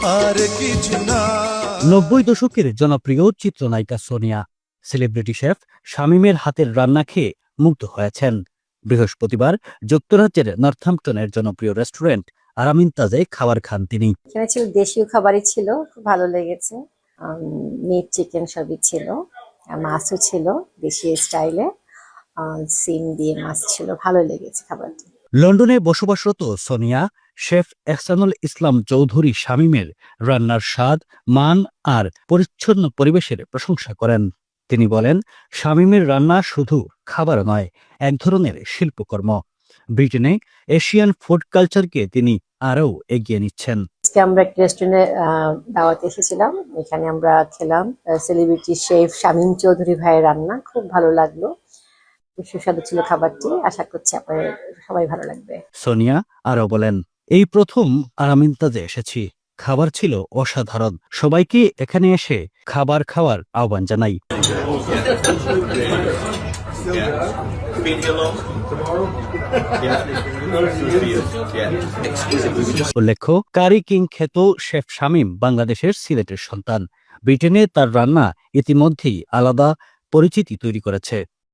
আর কিছু না। 90 দশকের জনপ্রিয় চিত্রনায়িকা সোনিয়া সেলিব্রিটি শেফ শামীমের হাতের রান্না খেয়ে মুগ্ধ হয়েছেন। বৃহস্পতিবার যুক্তরাজ্যের নর্থহ্যাম্পটনের জনপ্রিয় রেস্টুরেন্ট আরামিন তাজে খাবার খান তিনি। এখানে ছিল দেশীয় খাবারই ছিল, খুব ভালো লেগেছে। মিট চিকেন সবই ছিল, মাছও ছিল দেশীয় স্টাইলে, সিম দিয়ে মাছ ছিল, ভালো লেগেছে খাবারটি। লন্ডনে বসবাসরত সোনিয়া শেফ এহসানুল ইসলাম চৌধুরী শামীমের রান্নার স্বাদ, মান আর পরিচ্ছন্ন পরিবেশের প্রশংসা করেন। তিনি বলেন, শামীমের রান্না শুধু খাবার নয়, এক ধরনের শিল্পকর্ম। ব্রিটেনে এশিয়ান ফুড কালচারকে তিনি আরও এগিয়ে নিচ্ছেন। আজকে আমরা একটা রেস্টুরেন্টে দাওয়াতে এসেছিলাম, এখানে আমরা খেলাম সেলিব্রিটি শেফ শামীম চৌধুরী ভাইয়ের রান্না, খুব ভালো লাগলো, খুব সুস্বাদু ছিল খাবারটি। আশা করছি আপনার সবাই ভালো লাগবে। সোনিয়া আরও বলেন, এই প্রথম আরামিন তাজে এসেছি, খাবার ছিল অসাধারণ। সবাইকে এখানে এসে খাবার খাওয়ার আহ্বান জানাই। উল্লেখ্য, কারি কিং খ্যাত শেফ শামীম বাংলাদেশের সিলেটের সন্তান। ব্রিটেনে তার রান্না ইতিমধ্যেই আলাদা পরিচিতি তৈরি করেছে।